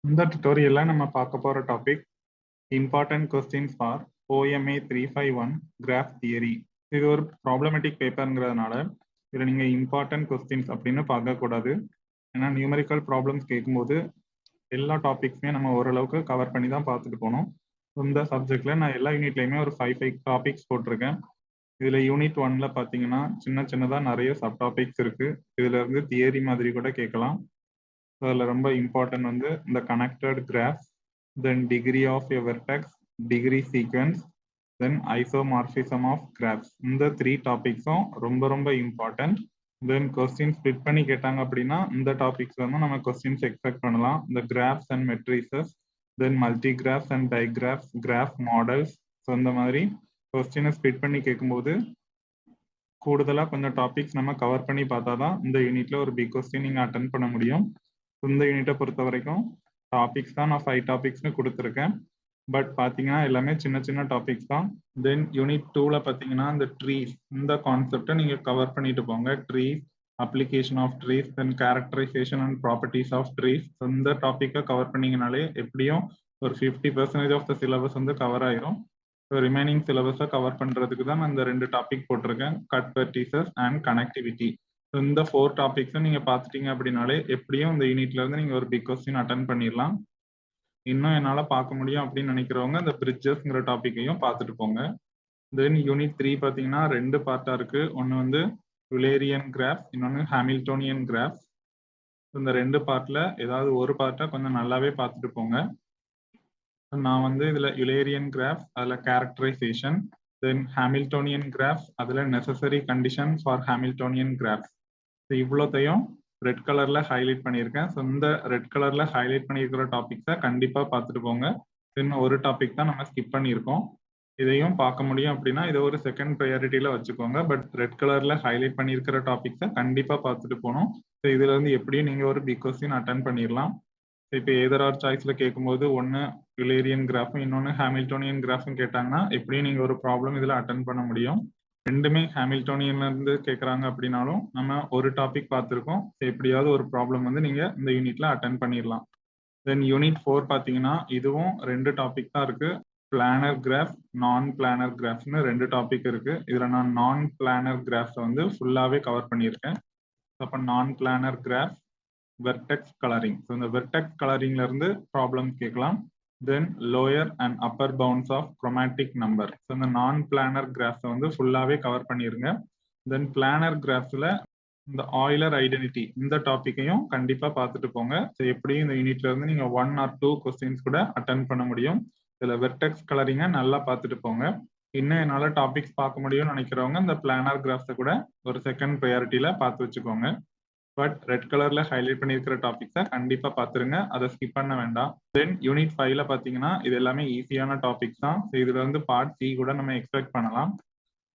இந்த tutorial நம்ம பார்க்க போற topic important questions for OMA 351 graph theory. இது ஒரு ப்ராப்ளமேட்டிக் பேப்பர்ங்கிறதுனால இதில் நீங்கள் இம்பார்ட்டன்ட் கொஸ்டின்ஸ் அப்படின்னு பார்க்கக்கூடாது. ஏன்னா நியூமரிக்கல் ப்ராப்ளம்ஸ் கேட்கும்போது எல்லா டாபிக்ஸுமே நம்ம ஓரளவுக்கு கவர் பண்ணி தான் பார்த்துட்டு போகணும். இந்த சப்ஜெக்டில் நான் எல்லா யூனிட்லையுமே ஒரு 5 டாபிக்ஸ் போட்டிருக்கேன். இதில் யூனிட் 1ல பார்த்தீங்கன்னா சின்னதாக நிறைய சப் டாபிக்ஸ் இருக்குது. இதில் இருந்து தியரி மாதிரி கூட கேட்கலாம். அதில் ரொம்ப இம்பார்ட்டன்ட் வந்து இந்த connected graph, then degree of a vertex, degree sequence, then isomorphism of graphs. இந்த 3 டாபிக்ஸும் ரொம்ப இம்பார்ட்டன்ட். தென் கொஸ்டின் ஸ்பிட் பண்ணி கேட்டாங்க அப்படின்னா இந்த டாபிக்ஸ் வந்து நம்ம கொஸ்டின்ஸ் எக்ஸ்பெக்ட் பண்ணலாம். இந்த graphs and matrices, then multi graphs and digraphs, graph models. So இந்த மாதிரி கொஸ்டினை ஸ்பிட் பண்ணி கேட்கும்போது கூடுதலாக கொஞ்சம் டாபிக்ஸ் நம்ம கவர் பண்ணி பார்த்தா தான் இந்த யூனிட்ல ஒரு பிக் கொஸ்டின் நீங்கள் அட்டன் பண்ண முடியும். இந்த யூனிட்டை பொறுத்த வரைக்கும் டாபிக்ஸ் தான் நான் 5 டாபிக்ஸ்னு கொடுத்துருக்கேன். பட் பார்த்தீங்கன்னா எல்லாமே சின்ன டாபிக்ஸ் தான். தென் யூனிட் 2ல பார்த்தீங்கன்னா இந்த ட்ரீஸ், இந்த கான்செப்டை நீங்கள் கவர் பண்ணிட்டு போங்க. Trees, application of trees, then characterization and properties of trees. இந்த டாப்பிக்கை கவர் பண்ணீங்கனாலே எப்படியும் ஒரு 50% ஆஃப் த சிலபஸ் வந்து கவர் ஆயிரும். ரிமைனிங் சிலபஸை கவர் பண்ணுறதுக்கு தான் நான் இந்த 2 டாபிக் போட்டிருக்கேன், கட் வெர்டிசஸ் அண்ட் கனெக்டிவிட்டி. இந்த 4 டாபிக்ஸும் நீங்க பார்த்துட்டீங்க அப்படின்னாலே எப்படியும் இந்த யூனிட்ல இருந்து நீங்க ஒரு பிக் கொஸ்டின் அட்டன் பண்ணிடலாம். இன்னும் என்னால பார்க்க முடியும் அப்படின்னு நினைக்கிறவங்க இந்த பிரிட்ஜஸ்ங்கிற டாபிக்கையும் பார்த்துட்டு போங்க. தென் யூனிட் 3 பார்த்தீங்கன்னா 2 பார்ட்டா இருக்கு. ஒன்று வந்து யுலேரியன் கிராஃப், இன்னொன்று ஹாமில்டோனியன் கிராஃப். இந்த 2 பார்ட்ல ஏதாவது ஒரு பார்ட்டை கொஞ்சம் நல்லாவே பார்த்துட்டு போங்க. நான் வந்து இதுல யுலேரியன் கிராஃப், அதுல கேரக்டரைசேஷன், தென் ஹாமில்டோனியன் கிராஃப், அதுல necessary condition for Hamiltonian graph. இவ்வளோத்தையும் ரெட் கலர்ல ஹைலைட் பண்ணியிருக்கேன். ஸோ இந்த ரெட் கலர்ல ஹைலைட் பண்ணியிருக்கிற டாபிக்ஸை கண்டிப்பா பார்த்துட்டு போங்க. இன்னும் ஒரு டாபிக் தான் நம்ம ஸ்கிப் பண்ணியிருக்கோம். இதையும் பார்க்க முடியும் அப்படின்னா இதை ஒரு செகண்ட் ப்ரையாரிட்டியில வச்சுக்கோங்க. பட் ரெட் கலர்ல ஹைலைட் பண்ணியிருக்கிற டாபிக்ஸை கண்டிப்பா பார்த்துட்டு போகணும். ஸோ இதுல இருந்து எப்படியும் நீங்க ஒரு பிக் கொஸ்டின் அட்டன் பண்ணிடலாம். இப்போ எதர் ஆர் சாய்ஸ்ல கேட்கும்போது ஒன்று யுலேரியன் கிராஃபும் இன்னொன்று ஹாமில்டோனியன் கிராஃபும் கேட்டாங்கன்னா எப்படியும் நீங்க ஒரு ப்ராப்ளம் இதுல அட்டன் பண்ண முடியும். ரெண்டுமே ஹாமில்டோனியன்ல இருந்து கேட்குறாங்க அப்படின்னாலும் நம்ம ஒரு டாபிக் பார்த்துருக்கோம். எப்படியாவது ஒரு ப்ராப்ளம் வந்து நீங்க இந்த யூனிட்ல அட்டன் பண்ணிடலாம். தென் யூனிட் 4 பார்த்தீங்கன்னா இதுவும் 2 டாபிக் தான் இருக்கு. பிளானர் கிராஃப், நான் பிளானர் கிராஃப்னு 2 டாபிக் இருக்கு. இதுல நான் நான் பிளானர் கிராஃப்ஸை வந்து ஃபுல்லாவே கவர் பண்ணியிருக்கேன். அப்போ நான் planar graph, vertex colouring. So இந்த வெர்டெக்ஸ் கலரிங்ல இருந்து ப்ராப்ளம் கேட்கலாம். Then lower and upper bounds of chromatic number. So இந்த நான் பிளானர் கிராஃப்ஸை வந்து ஃபுல்லாகவே கவர் பண்ணிருங்க. தென் பிளானர் கிராஃப்ஸில் இந்த ஆயிலர் ஐடென்டிட்டி இந்த டாப்பிக்கையும் கண்டிப்பாக பார்த்துட்டு போங்க. ஸோ எப்படியும் இந்த யூனிட்ல இருந்து நீங்கள் 1 or 2 கொஸ்டின்ஸ் கூட அட்டன் பண்ண முடியும். இதில் வெர்டெக்ஸ் கலரிங்கை நல்லா பார்த்துட்டு போங்க. இன்னும் என்னால் டாபிக்ஸ் பார்க்க முடியும்னு நினைக்கிறவங்க இந்த பிளானர் கிராஃப்ஸை கூட ஒரு செகண்ட் ப்ரையாரிட்டியில பார்த்து வச்சுக்கோங்க. பட் ரெட் கலர்ல ஹைலைட் பண்ணியிருக்கிற டாபிக்ஸை கண்டிப்பா பார்த்துருங்க, அதை ஸ்கிப் பண்ண வேண்டாம். தென் யூனிட் 5ல பார்த்தீங்கன்னா இது எல்லாமே ஈஸியான டாபிக்ஸ் தான். இதுல இருந்து பார்ட் சி கூட நம்ம எக்ஸ்பெக்ட் பண்ணலாம்.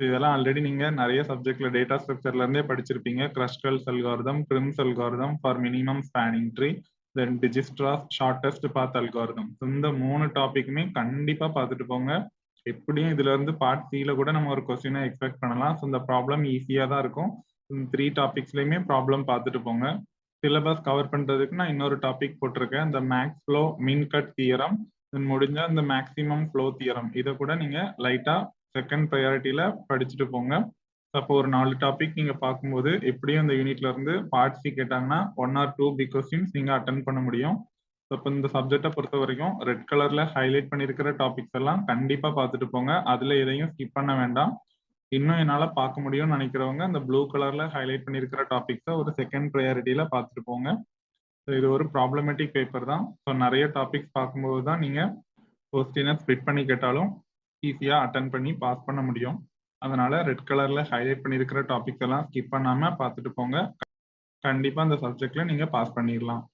இதெல்லாம் ஆல்ரெடி நீங்க நிறைய சப்ஜெக்ட்ல டேட்டா ஸ்ட்ரக்சர்ல இருந்தே படிச்சிருப்பீங்க. Kruskal's algorithm, Prim's algorithm for minimum spanning tree, then Dijkstra's shortest path algorithm. இந்த 3 டாபிக்குமே கண்டிப்பா பார்த்துட்டு போங்க. எப்படியும் இதுல இருந்து பார்ட் சில கூட நம்ம ஒரு கொஸ்டினை எக்ஸ்பெக்ட் பண்ணலாம். ஸோ இந்த ப்ராப்ளம் ஈஸியா தான் இருக்கும். 3 டாபிக்ஸ்லயுமே ப்ராப்ளம் பார்த்துட்டு போங்க. சிலபஸ் கவர் பண்றதுக்கு நான் இன்னொரு டாபிக் போட்டிருக்கேன், இந்த மேக்ஸ் ஃப்ளோ மின் கட் தியரம், முடிஞ்ச இந்த மேக்ஸிமம் ஃப்ளோ தியரம். இதை கூட நீங்க லைட்டா செகண்ட் ப்ரையாரிட்டியில படிச்சுட்டு போங்க. அப்போ ஒரு 4 டாபிக் நீங்க பார்க்கும்போது எப்படியும் இந்த யூனிட்ல இருந்து பார்ட் சி கேட்டாங்கன்னா 1 or 2 பிக் கொஸ்டின்ஸ் நீங்க அட்டன் பண்ண முடியும். இப்போ இந்த சப்ஜெக்டை பொறுத்த வரைக்கும் ரெட் கலர்ல ஹைலைட் பண்ணியிருக்கிற டாபிக்ஸ் எல்லாம் கண்டிப்பா பார்த்துட்டு போங்க. அதுல எதையும் ஸ்கிப் பண்ண வேண்டாம். இன்னும் என்னால பார்க்க முடியும்னு நினைக்கிறவங்க இந்த ப்ளூ கலர்ல ஹைலைட் பண்ணியிருக்கிற டாபிக்ஸை ஒரு செகண்ட் ப்ரையாரிட்டியில பார்த்துட்டு போங்க. இது ஒரு ப்ராப்ளமேட்டிக் பேப்பர் தான். ஸோ நிறைய டாபிக்ஸ் பார்க்கும்போது தான் நீங்க கொஸ்டினை ஸ்பிட் பண்ணி கேட்டாலும் ஈஸியா அட்டன் பண்ணி பாஸ் பண்ண முடியும். அதனால ரெட் கலர்ல ஹைலைட் பண்ணியிருக்கிற டாபிக்ஸ் எல்லாம் ஸ்கிப் பண்ணாம பார்த்துட்டு போங்க. கண்டிப்பா இந்த சப்ஜெக்ட்ல நீங்க பாஸ் பண்ணிடலாம்.